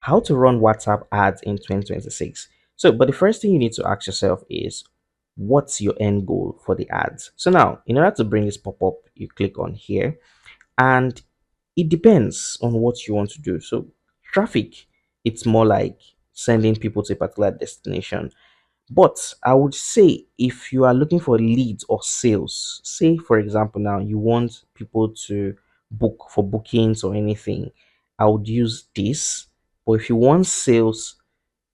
How to run WhatsApp ads in 2026. So, but the first thing you need to ask yourself is, what's your end goal for the ads? So now, in order to bring this pop up, you click on here, and it depends on what you want to do. So, traffic, it's more like sending people to a particular destination. But I would say if you are looking for leads or sales, say for example, now you want people to book for bookings or anything, I would use this. But if you want sales,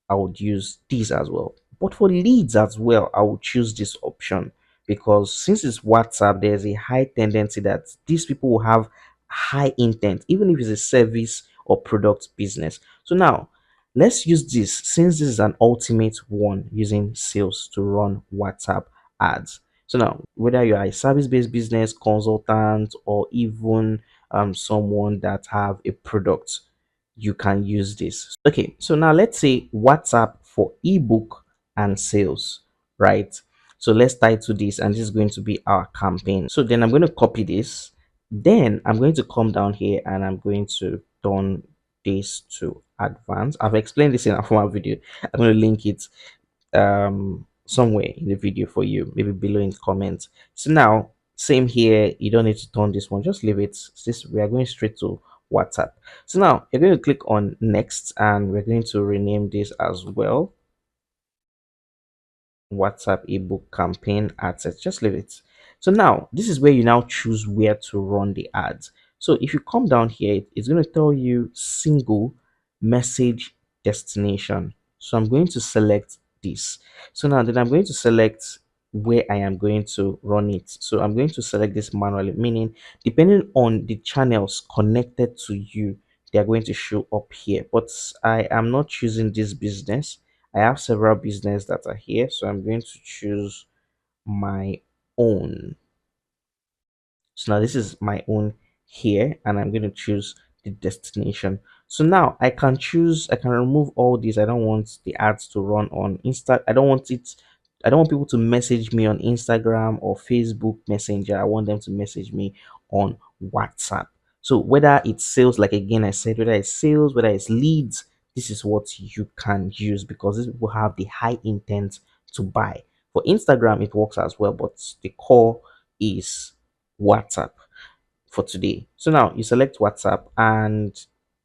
I would use this as well. But for leads as well, I would choose this option because since it's WhatsApp, there's a high tendency that these people will have high intent, even if it's a service or product business. So now let's use this since this is an ultimate one using sales to run WhatsApp ads. So now, whether you are a service-based business consultant or even someone that have a product, you can use this. Okay, so now let's say WhatsApp for ebook and sales, right? So let's title this, and this is going to be our campaign. So then I'm going to copy this. Then I'm going to come down here and I'm going to turn this to advanced. I've explained this in a former video. I'm going to link it somewhere in the video for you, maybe below in the comments. So now same here, you don't need to turn this one, just leave it. This, we are going straight to WhatsApp. So now you're going to click on next, and we're going to rename this as well, WhatsApp ebook campaign ad set. Just leave it. So now this is where you now choose where to run the ads. So if you come down here, it's going to tell you single message destination. So I'm going to select this. So now then I'm going to select where I am going to run it. So I'm going to select this manually, meaning depending on the channels connected to you, they are going to show up here. But I am not choosing this business. I have several business that are here, so I'm going to choose my own. So now this is my own here, and I'm going to choose the destination. So now I can choose, I can remove all these. I don't want the ads to run on Insta. I don't want people to message me on Instagram or Facebook Messenger. I want them to message me on WhatsApp. So whether it's sales, like again I said, whether it's sales, whether it's leads, this is what you can use because these people have the high intent to buy. For Instagram, it works as well, but the core is WhatsApp for today. So now you select WhatsApp and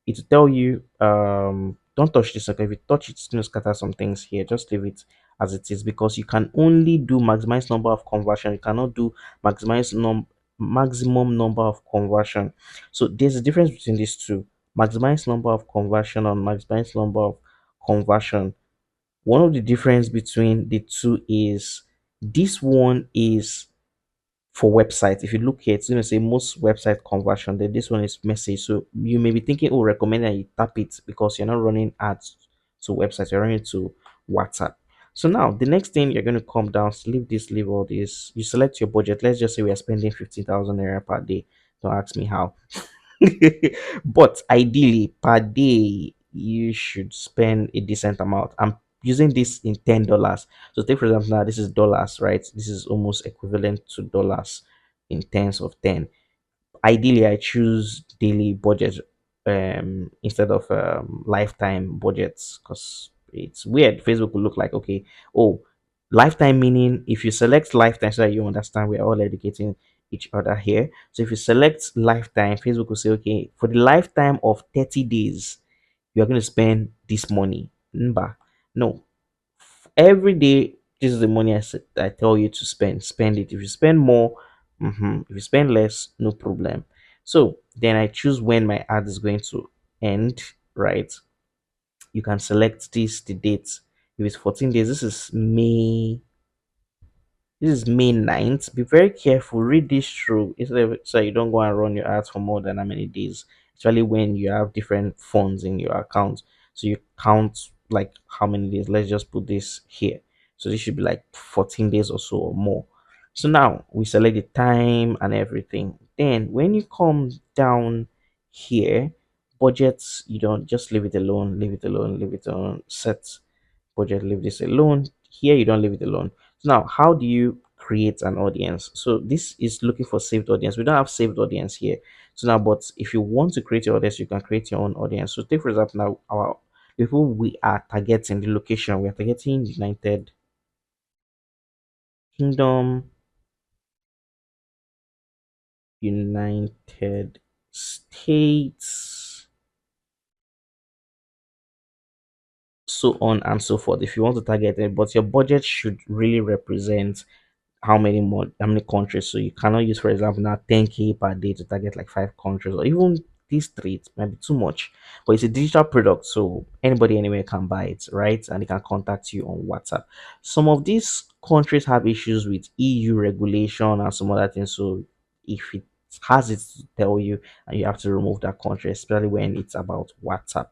it will tell you don't touch this. Okay, if you touch it, it's going to scatter some things here. Just leave it as it is because you can only do maximize number of conversion. You cannot do maximize maximum number of conversion. So there's a difference between these two. Maximize number of conversion and maximize number of conversion. One of the difference between the two is this one is for websites. If you look here, it's going to say most website conversion. Then this one is message. So you may be thinking, oh, recommend that you tap it because you're not running ads to websites, you're running to WhatsApp. So now the next thing you're going to come down, leave this, leave all this. You select your budget. Let's just say we are spending 15,000 naira per day. Don't ask me how. But ideally per day you should spend a decent amount. I'm using this in $10. So take for example now this is dollars, right? This is almost equivalent to dollars in tens of 10. Ideally I choose daily budget instead of lifetime budgets because it's weird. Facebook will look like, okay, oh, lifetime, meaning if you select lifetime, so that you understand we're all educating each other here. So if you select lifetime, Facebook will say, okay, for the lifetime of 30 days you're going to spend this money. Mba. No, every day this is the money I tell you to spend it. If you spend more, if you spend less, no problem. So then I choose when my ad is going to end, right? You can select this, the date. If it's 14 days, this is May 9th. Be very careful, read this through so you don't go and run your ads for more than how many days, especially when you have different funds in your account. So you count like how many days. Let's just put this here. So this should be like 14 days or so or more. So now we select the time and everything. Then when you come down here, budgets, you don't just leave it alone, leave it alone, leave it alone, set budget, leave this alone. Here you don't leave it alone. So now how do you create an audience? So this is looking for saved audience. We don't have saved audience here. So now, but if you want to create your audience, you can create your own audience. So take for example now people we are targeting, the location we are targeting: United Kingdom, United States, so on and so forth. If you want to target it, but your budget should really represent how many countries. So you cannot use, for example, now 10K per day to target like 5 countries, or even these three. It might be too much. But it's a digital product, so anybody anywhere can buy it, right? And they can contact you on WhatsApp. Some of these countries have issues with EU regulation and some other things. So if it has it to tell you, and you have to remove that country, especially when it's about WhatsApp.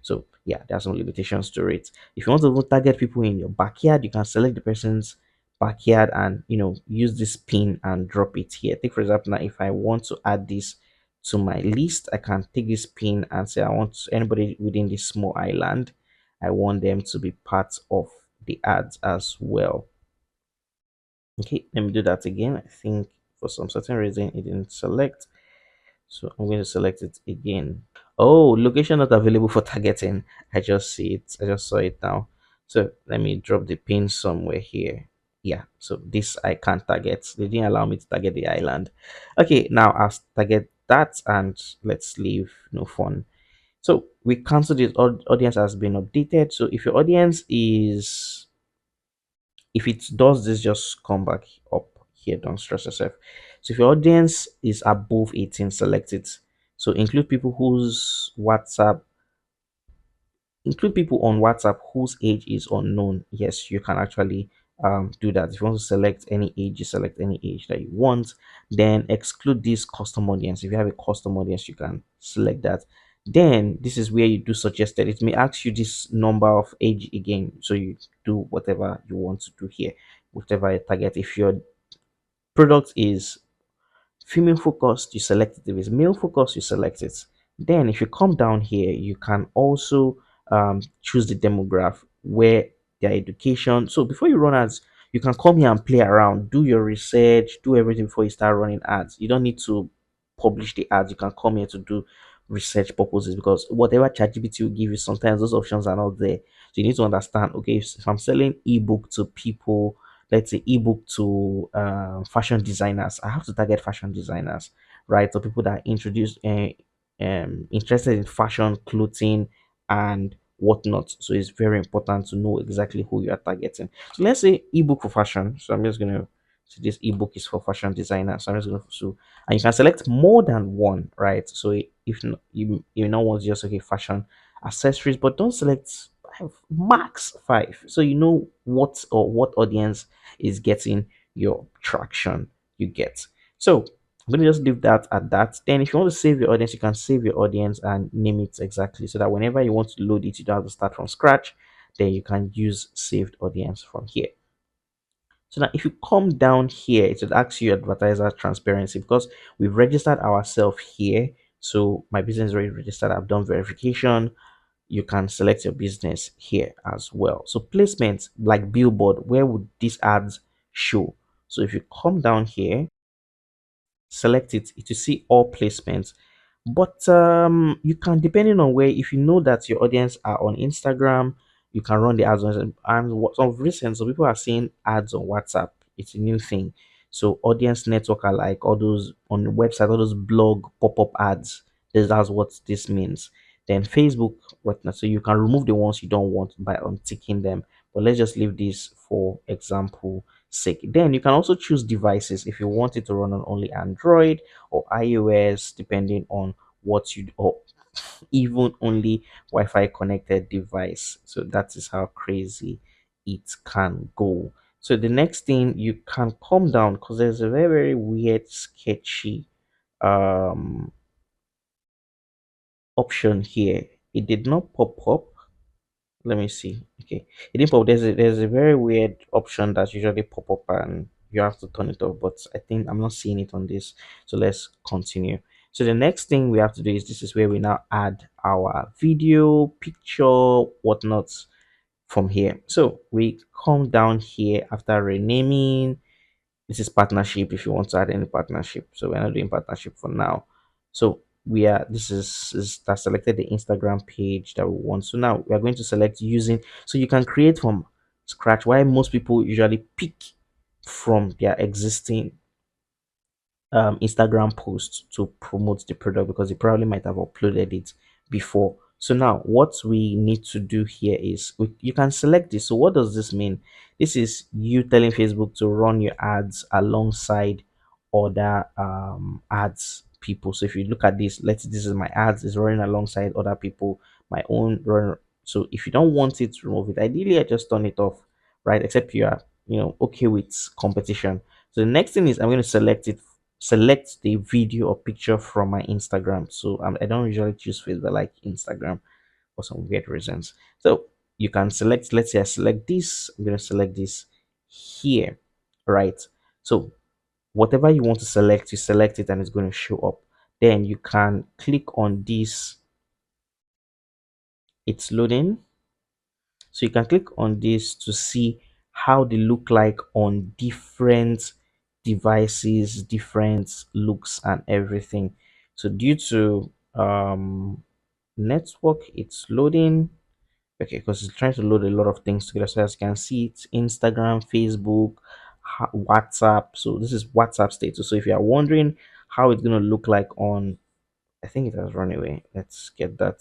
So yeah, there are some limitations to it. If you want to even target people in your backyard, you can select the person's backyard and use this pin and drop it here. Take for example, now if I want to add this to my list, I can take this pin and say I want anybody within this small island, I want them to be part of the ads as well. Okay, let me do that again. I think for some certain reason it didn't select, so I'm going to select it again. Oh, location not available for targeting. I just see it. I just saw it now. So let me drop the pin somewhere here. Yeah, so this I can't target. They didn't allow me to target the island. Okay, now I'll target that and let's leave no fun. So we cancel this audience has been updated. So if your audience is, if it does this, just come back up here. Don't stress yourself. So if your audience is above 18, select it. So include people on WhatsApp whose age is unknown. Yes, you can actually do that. If you want to select any age, you select any age that you want. Then exclude this custom audience. If you have a custom audience, you can select that. Then this is where you do suggested. It may ask you this number of age again, so you do whatever you want to do here, whatever you target. If your product is female focused, you select it. If it's male focused, you select it. Then if you come down here, you can also choose the demographic where their education. So before you run ads, you can come here and play around, do your research, do everything before you start running ads. You don't need to publish the ads. You can come here to do research purposes, because whatever ChatGPT will give you, sometimes those options are not there. So you need to understand, okay, if I'm selling ebook to people, let's say ebook to fashion designers, I have to target fashion designers, right? So people that are interested in fashion, clothing, and whatnot. So it's very important to know exactly who you are targeting. So let's say ebook for fashion. So I'm just gonna, so this ebook is for fashion designers. So I'm just gonna, so, and you can select more than one, right? So if you not want just, okay, fashion accessories, but don't select max 5, so you know what audience is getting your traction you get. So I'm going to just leave that at that. Then if you want to save your audience, you can save your audience and name it exactly, so that whenever you want to load it, you don't have to start from scratch. Then you can use saved audience from here. So now if you come down here, it will ask you advertiser transparency, because we've registered ourselves here. So my business is already registered. I've done verification. You can select your business here as well. So placement, like billboard, where would these ads show? So if you come down here, select it, it will see all placements. But you can, depending on where, if you know that your audience are on Instagram, you can run the ads on. And what of recent, so people are seeing ads on WhatsApp. It's a new thing. So audience network are like all those on the website, all those blog pop-up ads. That's what this means. Then Facebook, whatnot. So you can remove the ones you don't want by unticking them. But let's just leave this for example sake. Then you can also choose devices if you want it to run on only Android or iOS, depending on what you, or even only Wi-Fi connected device. So that is how crazy it can go. So the next thing, you can come down, because there's a very, very weird, sketchy um option here. It did not pop up. Let me see. Okay, it didn't pop. There's a very weird option that usually pop up and you have to turn it off, but I think I'm not seeing it on this. So let's continue. So the next thing we have to do is, this is where we now add our video, picture, whatnot from here. So we come down here after renaming. This is partnership if you want to add any partnership. So we're not doing partnership for now. So we are this is that selected the Instagram page that we want. So now we are going to select using, so you can create from scratch, why most people usually pick from their existing Instagram post to promote the product because they probably might have uploaded it before. So now what we need to do here is you can select this. So what does this mean? This is you telling Facebook to run your ads alongside other ads people. So if you look at this, let's this is my ads is running alongside other people, my own run. So if you don't want it, remove it. Ideally, I just turn it off, right? Except you are, okay with competition. So the next thing is I'm going to select the video or picture from my Instagram. So I don't usually choose Facebook, I like Instagram for some weird reasons. So you can select, let's say I select this, I'm going to select this here, right? So whatever you want to select, you select it and it's going to show up. Then you can click on this, it's loading. So you can click on this to see how they look like on different devices, different looks and everything. So due to network, it's loading. Okay, because it's trying to load a lot of things together. So as you can see, it's Instagram, Facebook, WhatsApp. So this is WhatsApp status. So if you are wondering how it's going to look like on, I think it has run away. Let's get that.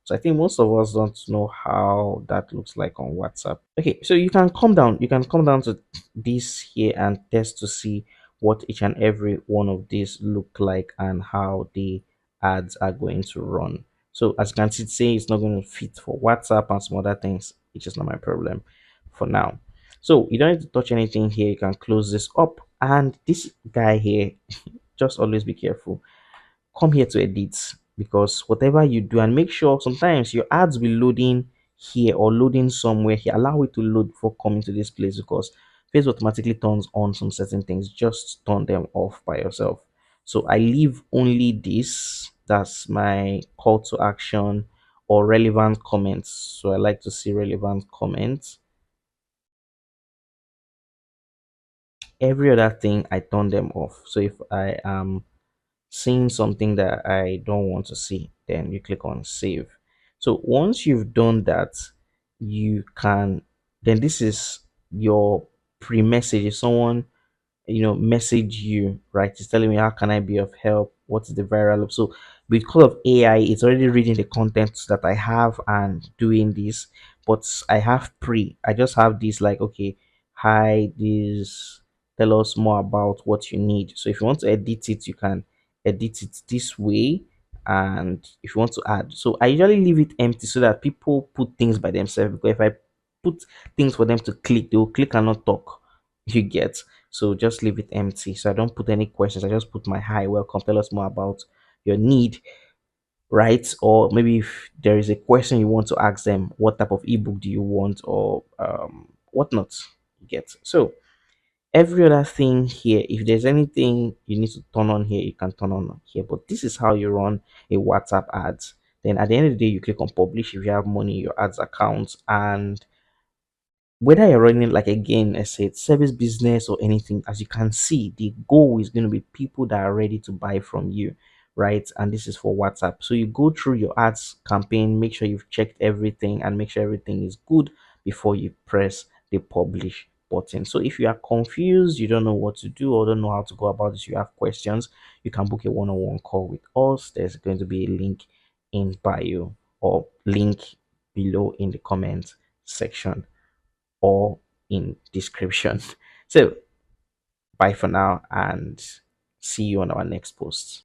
So I think most of us don't know how that looks like on WhatsApp. Okay, so you can come down. You can come down to this here and test to see what each and every one of these look like and how the ads are going to run. So as you can see, say it's not going to fit for WhatsApp and some other things. It's just not my problem for now. So you don't need to touch anything here. You can close this up. And this guy here, just always be careful, come here to edit, because whatever you do, and make sure sometimes your ads will loading here or loading somewhere here, allow it to load before coming to this place, because Facebook automatically turns on some certain things. Just turn them off by yourself. So I leave only this, that's my call to action or relevant comments. So I like to see relevant comments. Every other thing I turn them off. So if I am seeing something that I don't want to see, then you click on save. So once you've done that, you can, then this is your pre-message. If someone message you, right, it's telling me how can I be of help, what is the viral loop. So because of AI, it's already reading the content that I have and doing this. But I have I just have this, like, okay, hi, this, tell us more about what you need. So if you want to edit it, you can edit it this way. And if you want to add, so I usually leave it empty so that people put things by themselves, because if I put things for them to click, they will click and not talk. You get. So just leave it empty. So I don't put any questions. I just put my hi, welcome, tell us more about your need, right? Or maybe if there is a question you want to ask them, what type of ebook do you want, or whatnot. You get. So every other thing here, if there's anything you need to turn on here, you can turn on here. But this is how you run a WhatsApp ads. Then at the end of the day, you click on publish if you have money in your ads account, and whether you're running, like, again, I said, service business or anything, as you can see, the goal is going to be people that are ready to buy from you, right? And this is for WhatsApp. So you go through your ads campaign, make sure you've checked everything and make sure everything is good before you press the publish button. So if you are confused, you don't know what to do or don't know how to go about this, you have questions, you can book a one-on-one call with us. There's going to be a link in bio or link below in the comment section or in description. So bye for now and see you on our next post.